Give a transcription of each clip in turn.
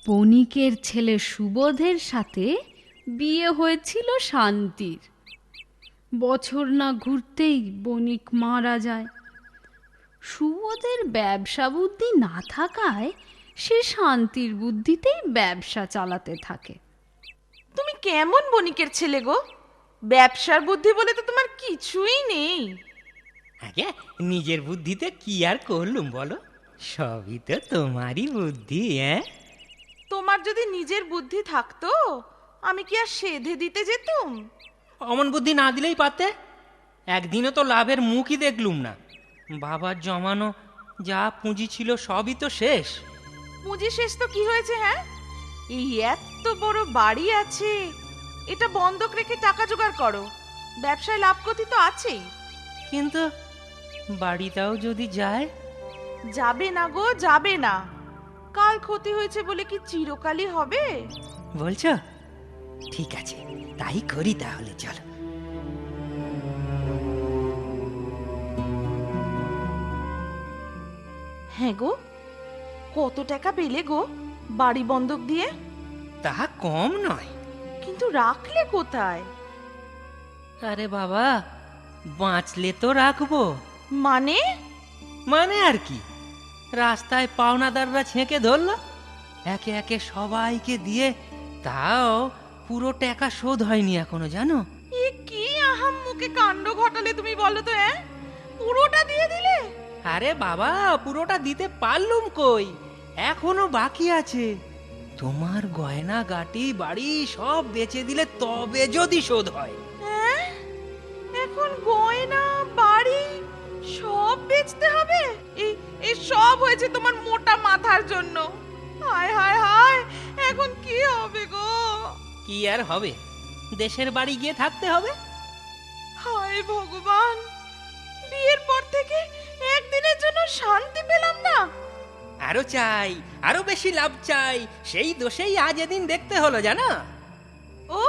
বণিকের ছেলে সুবোধের সাথে বিয়ে হয়েছিল শান্তির। বছর না ঘুরতেই বণিক মারা যায়। সুবোধের ব্যবসা বুদ্ধি না থাকায় সে শান্তির বুদ্ধিতেই ব্যবসা চালাতে থাকে। তুমি কেমন বণিকের ছেলে গো? ব্যবসার বুদ্ধি বলে তো তোমার কিছুই নেই। আগে নিজের বুদ্ধিতে কি আর করলুম বলো, সবই তো তোমারই বুদ্ধি। তোমার যদি নিজের বুদ্ধি থাকতো আমি কি আর সেধে দিতে যেতুম? অমন বুদ্ধি না দিলেই পারতে। একদিনও তো লাভের মুখই দেখলুম না। বাবার জমানো যা পুঁজি ছিল সবই তো শেষ। পুঁজি শেষ তো কি হয়েছে? হ্যাঁ, এই এত বড় বাড়ি আছে, এটা বন্ধক রেখে টাকা জোগাড় করো, ব্যবসায় লাভ ক্ষতি তো আছেই। কিন্তু বাড়িটাও যদি যায়? যাবে না গো, যাবে না। কাল ক্ষতি হয়েছে বলে কি চিরকালই হবে? বলছো? ঠিক আছে, তাই করি তাহলে, চলো। হ্যাঁ গো, কত টাকা পেলে গো বাড়ি বন্ধক দিয়ে? তা কম নয়। কিন্তু রাখলে কোথায়? আরে বাবা, বাঁচলে তো রাখবো। মানে? মানে আর কি, রাস্তায় পাওনাদাররা ছেঁকে ধরলো, একে একে সবাইকে দিয়ে, তাও পুরো টাকা শোধ হয়নি এখনো, জানো? এ কি আহাম্মকে কাণ্ড ঘটালে তুমি, বলো তো? পুরোটা দিয়ে দিলে? আরে বাবা, পুরোটা দিতে পারলুম কই, এখনো বাকি আছে। তোমার গয়না গাটি বাড়ি সব বেচে দিলে তবে যদি শোধ হয়। এখন গয়না বাড়ি সব বেচতে হবে? এই সব হয়েছে তোমার মোটা মাথার জন্য। হায় হায় হায়, এখন কি হবে গো? কি আর হবে, দেশের বাড়ি গিয়ে থাকতে হবে। হায় ভগবান, বিয়ের পর থেকে একদিনের জন্য শান্তি পেলাম না। আরো চাই, আরো বেশি লাভ চাই, সেই দোষেই আজ এদিন দেখতে হলো, জানো? ও,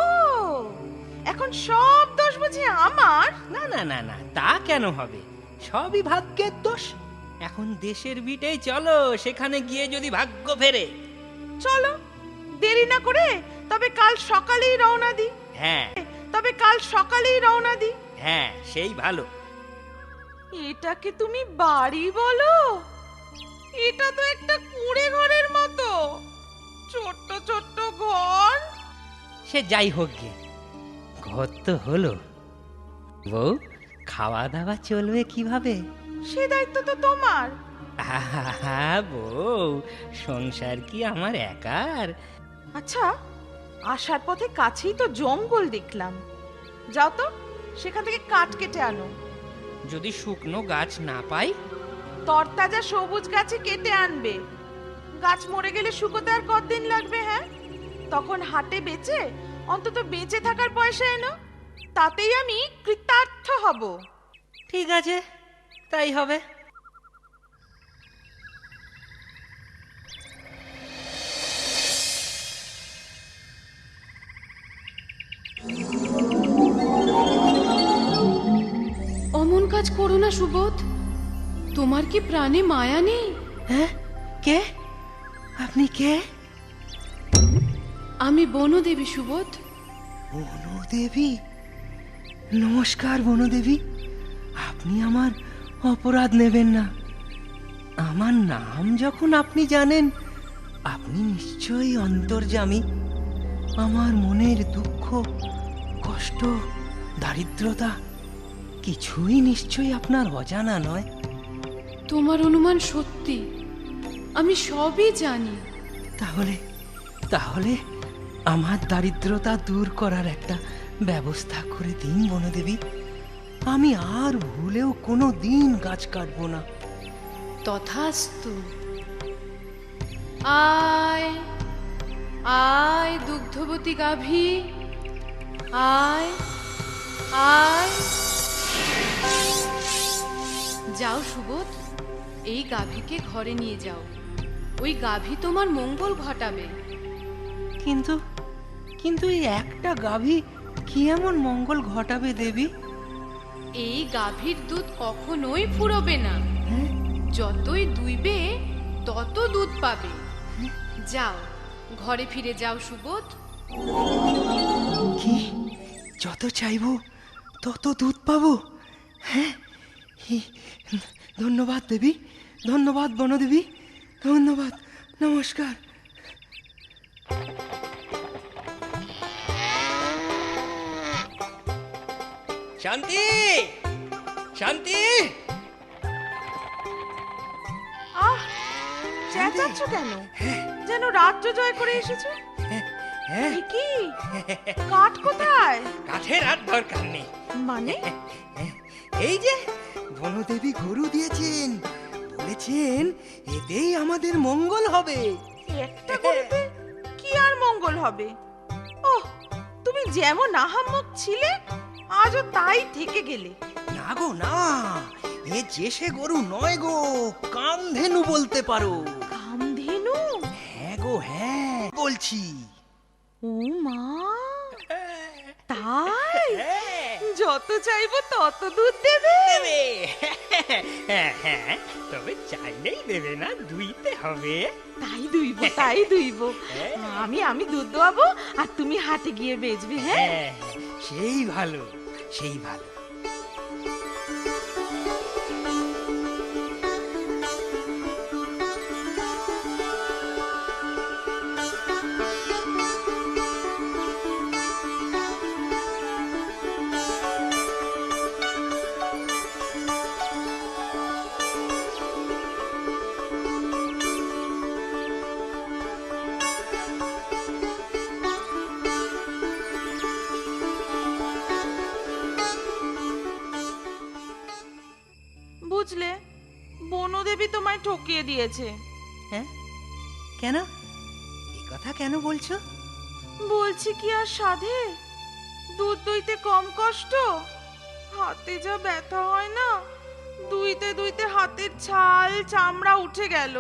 এখন সব দোষ বুঝি আমার? না না না না, তা কেন হবে? সবই ভাগ্যের দোষ। এখন দেশের বিটেই চলো, সেখানে গিয়ে যদি ভাগ্য ফেরে। চলো, দেরি না করে তবে কাল সকালেই রওনা দিই। হ্যাঁ হ্যাঁ, সেই ভালো। এটাকে তুমি বাড়ি বলো? এটা তো একটা কুঁড়ে ঘরের মতো, ছোট্ট ছোট্ট ঘর। সে যাই হোক গে, ঘর তো হলো। বউ, খাওয়া দাওয়া চলবে কিভাবে? সে দায়িত্ব তো তোমার। আহা বউ, সংসার কি আমার একার? আচ্ছা, আসার পথে কাছেই তো জঙ্গল দেখলাম, যাও তো সেখান থেকে কাঠ কেটে আনো। যদি শুকনো গাছ না পাই? তরতাজা সবুজ গাছে কেটে আনবে। গাছ মরে গেলে শুকোতে আর কতদিন লাগবে? হ্যাঁ, তখন হাটে বেচে অন্তত বেঁচে থাকার পয়সা এনো, তাতেই আমি কৃতার্থ হব। ঠিক আছে, তাই হবে। অমন কাজ করো না সুবোধ, তোমার কি প্রাণে মায়া নেই? হ্যাঁ, কে আপনি? কে? আমি বনদেবী সুবোধ। বনদেবী? নমস্কার বনদেবী, আপনি আমার অপরাধ নেবেন না। আমার নাম যখন আপনি জানেন, আপনি নিশ্চয়ই অন্তর্যামী। আমার মনের দুঃখ, কষ্ট, দারিদ্রতা কিছুই নিশ্চয়ই আপনার অজানা নয়। তোমার অনুমান সত্যি, আমি সবই জানি। তাহলে তাহলে আমার দারিদ্রতা দূর করার একটা ব্যবস্থা করে দিন বনদেবী। আমি আর ভুলেও কোনো দিন গাছ কাটবো না। তথাস্তু। আয় আয় দুগ্ধবতী গাভী, আয় আয়। যাও সুবোধ, এই গাভীকে ঘরে নিয়ে যাও, ওই গাভী তোমার মঙ্গল ঘটাবে। কিন্তু কিন্তু এই একটা গাভী কি এমন মঙ্গল ঘটাবে দেবী? এই গাভীর দুধ কখনোই ফুরবে না। হ্যাঁ? যতই দুইবে তত দুধ পাবে। যাও, ঘরে ফিরে যাও সুবোধ। কি যত চাইবো তত দুধ পাবো? হ্যাঁ, ধন্যবাদ দেবী, ধন্যবাদ বনদেবী, ধন্যবাদ, নমস্কার। শান্তি, শান্তি, আহ, চেঁচাচ্ছ কেন? যেন রাজ্য জয় করে এসেছো। হ্যাঁ, এ কি? কাঠ কোথায়? কাঠের আর দরকার নেই। মানে এই যে বনদেবী গরু দিয়েছেন, বলেছেন এতেই আমাদের মঙ্গল হবে। একটা গরুতে কি আর মঙ্গল হবে? ওহ, তুমি যেমন আহাম্মক ছিলে আজও তাই থেকে গেলে। না গো না, এ যে সে গরু নয় গো, কামধেনু বলতে পারো। কামধেনু? হ্যাঁ গো হ্যাঁ, বলছি। ও মা, তাই? যত চাইবো তত দুধ দেবে? দেবে, হ্যাঁ, তবে চাইলেই দেবে না, দুইতে হবে। তাই দুইব, তাই দুইব। আমি দুধ দোয়াবো আর তুমি হাটে গিয়ে বেচবে। হ্যাঁ, হ্যাঁ, সেই ভালো, সেই ভালো। বুঝলে, বনদেবী তোমায় ঠকিয়ে দিয়েছে। হ্যাঁ, কেন? এ কথা কেন বলছো? বলছি কি আর সাধে? দুধ দুইতে কম কষ্ট? হাতে যা ব্যথা হয় না, দুইতে দুইতে হাতের ছাল চামড়া উঠে গেল।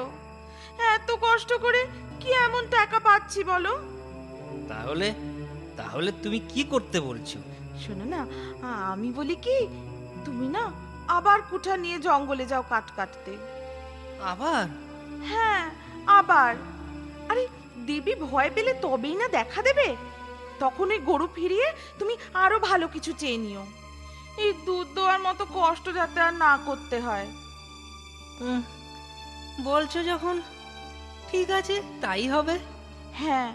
এত কষ্ট করে কি এমন টাকা পাচ্ছি বলো? তাহলে তাহলে তুমি কি করতে বলছো? শোনো না, আমি বলি কি, তুমি না আবার কুঠা নিয়ে জঙ্গলে যাও কাঠ কাটতে। আবার? হ্যাঁ, আবার। আরে, দেবী ভয় পেলে তবেই না দেখা দেবে। তখন ওই গরু ফিরিয়ে তুমি আরো ভালো কিছু চেয়ে নিও। এই দুধ দেওয়ার মতো কষ্ট যাতে আর না করতে হয়। বলছো যখন, ঠিক আছে, তাই হবে। হ্যাঁ,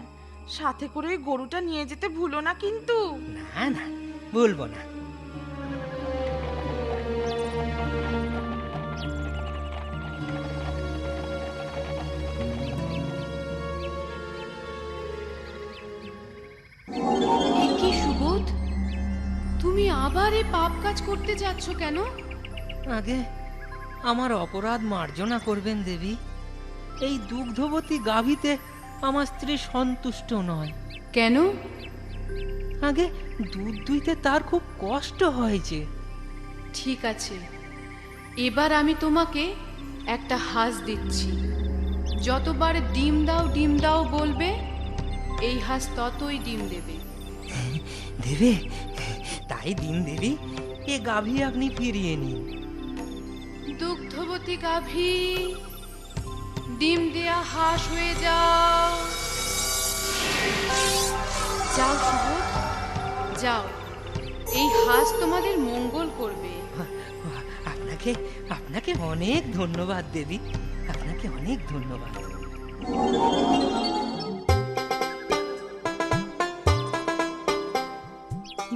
সাথে করে ওই গরুটা নিয়ে যেতে ভুলো না কিন্তু। না না, বলবো না। এ কি সুবোধ, তুমি আবার এই পাপ কাজ করতে যাচ্ছ কেন? আগে আমার অপরাধ মার্জনা করবেন দেবী। এই দুগ্ধবতী গাভীতে আমার স্ত্রী সন্তুষ্ট নয়। কেন? আগে দুধ দুইতে তার খুব কষ্ট হয়েছে। ঠিক আছে, এবার আমি তোমাকে একটা হাঁস দিচ্ছি। যতবার ডিম দাও বলবে, এই হাঁস ততই ডিম দেবে। দেবে? তাই ডিম দেবী, এ গাভী আপনি ফিরিয়ে নিন। দুগ্ধবতী গাভী, ডিম দেয়া হাঁস হয়ে যাও। যাও সুবোধ, যাও, এই হাঁস তোমাদের মঙ্গল করবে। আপনাকে আপনাকে অনেক ধন্যবাদ দেবী, আপনাকে অনেক ধন্যবাদ।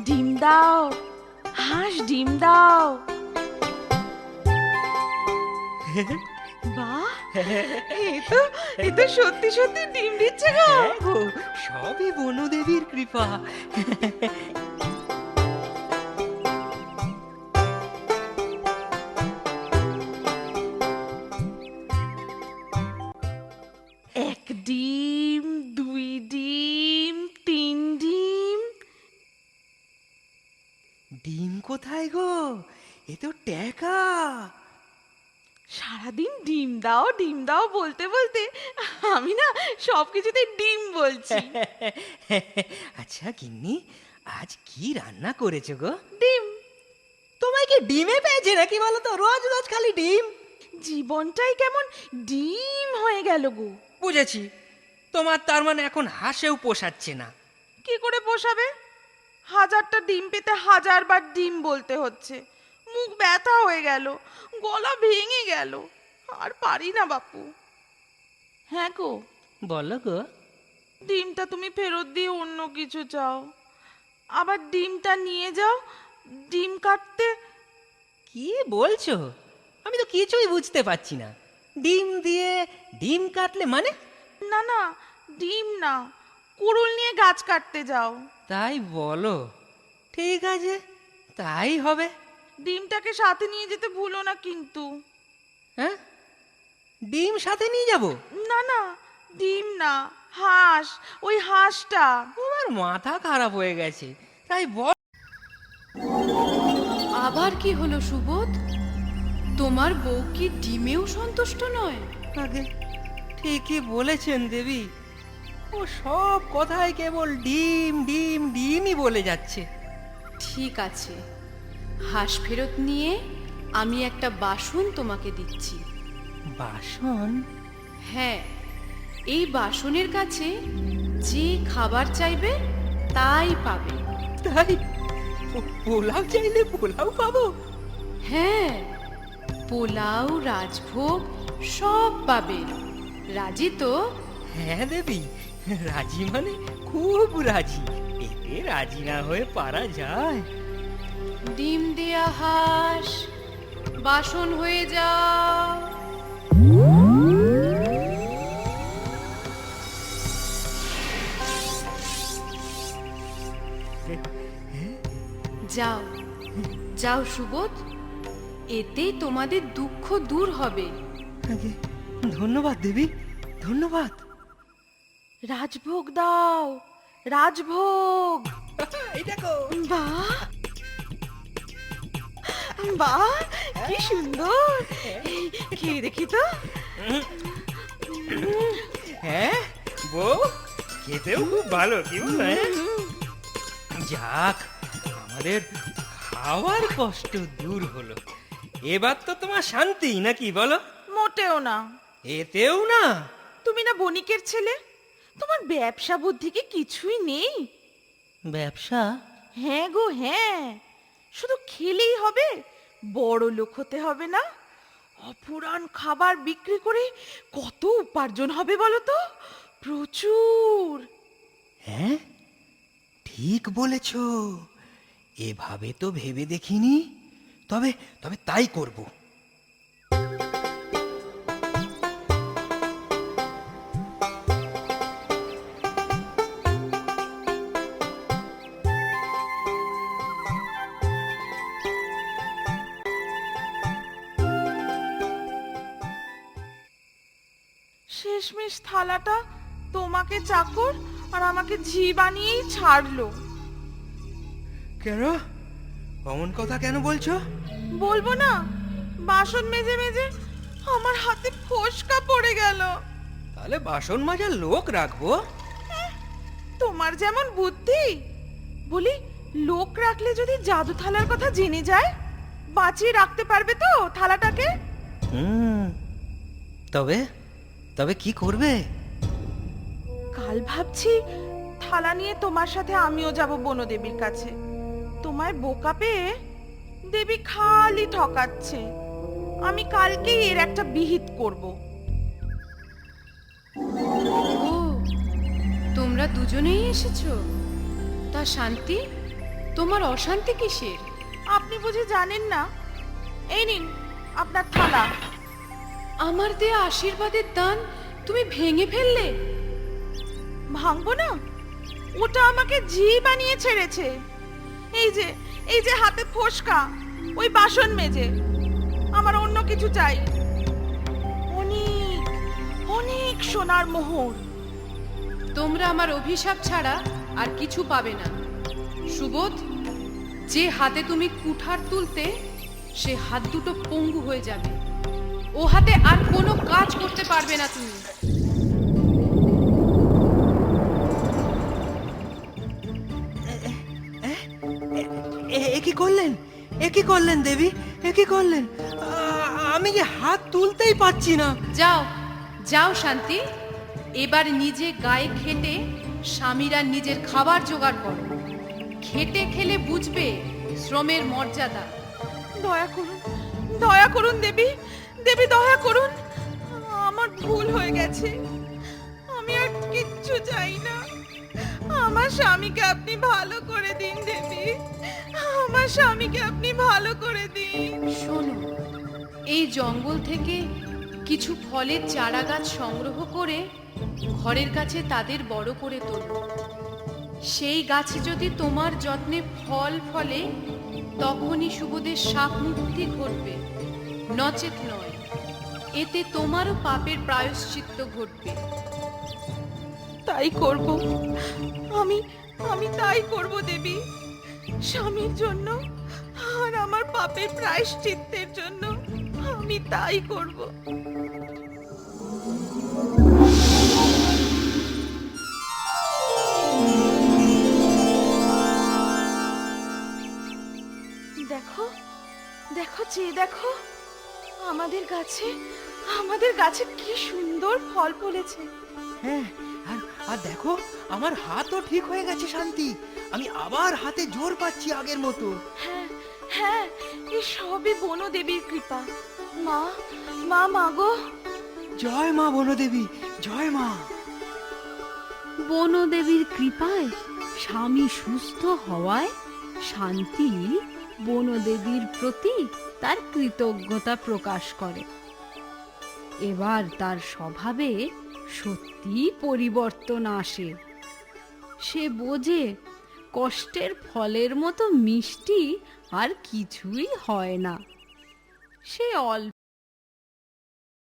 ডিম দাও হাঁস, ডিম দাও। বাহ, এ তো সত্যি সত্যি ডিম দিচ্ছে গো। হ্যাঁ গো, সবই বনদেবীর কৃপা। এক ডিম, দুই ডিম, তিন ডিম। ডিম কোথায় গো? এ তো ট্যাকা। সারাদিন ডিম দাও বলতে বলতে আমি না সবকিছুতে ডিম বলছি। আচ্ছা গিন্নি, আজ কি রান্না করেছো গো? ডিম। তোমায় কি ডিমে পেয়েছে নাকি বলো তো? রোজ রোজ খালি ডিম। জীবনটাই কেমন ডিম হয়ে গেল গো। বুঝেছি, তোমার তার মানে এখন হাঁসেও পোষাচ্ছে না? কি করে পোষাবে? 1000টা ডিম পেতে 1000বার ডিম বলতে হচ্ছে। মুখ ব্যথা হয়ে গেল, গলা ভেঙে গেল, আর পারি না বাপু। হ্যাঁ গো, বলো গো। ডিমটা তুমি ফেরত দিয়ে অন্য কিছু চাও। আবার ডিমটা নিয়ে যাও, ডিম কাটতে। কি বলছো? আমি তো কিছুই বুঝতে পারছি না। ডিম দিয়ে ডিম কাটলে মানে? না না, ডিম না, কুড়ুল নিয়ে গাছ কাটতে যাও। তাই বলো? ঠিক আছে, তাই হবে। ডিমটাকে সাথে নিয়ে যেতে ভুলো না কিন্তু। হ্যাঁ, ডিম সাথে নিয়ে যাব? না না, ডিম না, হাঁস, ওই হাঁসটা। তোমার মাথা খারাপ হয়ে গেছে, তাই বল। আবার কি হলো সুবোধ? তোমার বউ কি ডিমেও সন্তুষ্ট নয়? আগে ঠিকই বলেছেন দেবী। ও সব কথায় কেবল ডিম ডিম ডিমই বলে যাচ্ছে। ঠিক আছে, হাঁস ফেরত নিয়ে আমি একটা বাসন তোমাকে দিচ্ছি। বাসন? হ্যাঁ, এই বাসনের কাছে যে খাবার চাইবে তাই পাবে। তাই? পোলাও চাইলে পোলাও পাবো? হ্যাঁ, পোলাও, রাজভোগ সব পাবে। রাজি তো? হ্যাঁ দেবী, রাজি মানে খুব রাজি। এতে রাজি না হয়ে পারা যায়? ডিম দেয়া হাঁস, বাসন হয়ে যাও। যাও যাও সুবোধ, এতে তোমাদের দুঃখ দূর হবে। আগে ধন্যবাদ দেবী, ধন্যবাদ। রাজভোগ দাও, রাজভোগ। এই দেখো। বাহ বাহ, কি সুন্দর! খেয়ে দেখি তো। হ্যাঁ বউ, খেতেও খুব ভালো, কি বলো? যাক, আমাদের খাওয়ার কষ্ট দূর হলো। এবার তো তোমার শান্তি, নাকি বলো? মোটেও না। এতেও না? তুমি না বণিকের ছেলে, তোমার ব্যবসা বুদ্ধি কি কিছুই নেই? ব্যবসা? হ্যাঁ গো হ্যাঁ, শুধু খেলেই হবে? বড় লোক হতে হবে না? অপুরাণ খাবার বিক্রি করে কত উপার্জন হবে বলো তো? প্রচুর। হ্যাঁ, ঠিক বলেছ। এভাবে তো ভেবে দেখিনি। তবে তবে তাই করব। শেষমেশ থালাটা তোমাকে চাকর আর আমাকে ঝি বানিয়েই ছাড়লো। কেন? অমন কথা কেন বলছো? বলবো না? বাসন মেজে মেজে আমার হাতে ফোসকা পড়ে গেল। তাহলে বাসন মাজার লোক রাখবো। তোমার যেমন বুদ্ধি! বলি, লোক রাখলে যদি জাদু থালার কথা জেনে যায়, বাঁচিয়ে রাখতে পারবে তো থালাটাকে? তবে তবে কি করবে? কাল ভাবছি থালা নিয়ে তোমার সাথে আমিও যাব বনদেবীর কাছে। তোমায় বোকা পেয়ে দেবী খালি ঠকাচ্ছে। আমি কালকেই এর একটা বিহিত করব। ও, তোমরা দুজনেই এসেছো? তা শান্তি, তোমার অশান্তি কিসের? আপনি বুঝি জানেন না? এই নিন আপনার থালা। আমার দেয়া আশীর্বাদের দান তুমি ভেঙে ফেললে? ভাঙবো না? ওটা আমাকে ঝি বানিয়ে ছেড়েছে। এই যে হাতে ফোসকা, ওই বাসন মেজে। আমার অন্য কিছু চাই, অনেক অনেক সোনার মোহর। তোমরা আমার অভিশাপ ছাড়া আর কিছু পাবে না। সুবোধ, যে হাতে তুমি কুঠার তুলতে, সে হাত দুটো পঙ্গু হয়ে যাবে। ও হাতে আর কোনো কাজ করতে পারবে না তুমি। এ কি করলেন? এ কি করলেন দেবী? এ কি করলেন? আমি যে হাত তুলতেই পারছি না। যাও যাও শান্তি, এবার নিজে গায়ে খেটে স্বামীরা নিজের খাবার জোগাড় করো। খেটে খেলে বুঝবে শ্রমের মর্যাদা। দয়া করুন দেবী, দেবী দয়া করুন। আমার ভুল হয়ে গেছে, আমি আর কিচ্ছু চাই না। আমার স্বামীকে আপনি ভালো করে দিন দেবী, আমার স্বামীকে আপনি ভালো করে দিন। শোনো, এই জঙ্গল থেকে কিছু ফলের চারা গাছ সংগ্রহ করে ঘরের কাছে তাদের বড় করে তোলো। সেই গাছে যদি তোমার যত্নে ফল ফলে তখনই শুভদের শাপ মুক্তি ঘটবে, নচেত নয়। এতে তোমারও পাপের প্রায়শ্চিত্ত ঘটবে। তাই করব, আমি তাই করব দেবী, স্বামীর জন্য আর আমার পাপের প্রায়শ্চিত্তের জন্য আমি তাই করব। দেখো দেখো চেয়ে দেখো, আমাদের গাছে কি সুন্দর ফল ফলেছে। হ্যাঁ, আর দেখো, আমার হাতও ঠিক হয়ে গেছে শান্তি। আমি আবার হাতে জোর পাচ্ছি আগের মতো। হ্যাঁ হ্যাঁ, এই সবই বনদেবীর কৃপা। মা গো। জয় মা বনদেবী, জয় মা। বনদেবীর কৃপায় স্বামী সুস্থ হওয়ায় শান্তি বনদেবীর প্রতি তার কৃতজ্ঞতা প্রকাশ করে। এবার তার স্বভাবে সত্যি পরিবর্তন আসে। সে বোঝে কষ্টের ফলের মতো মিষ্টি আর কিছুই হয় না। সে অল্প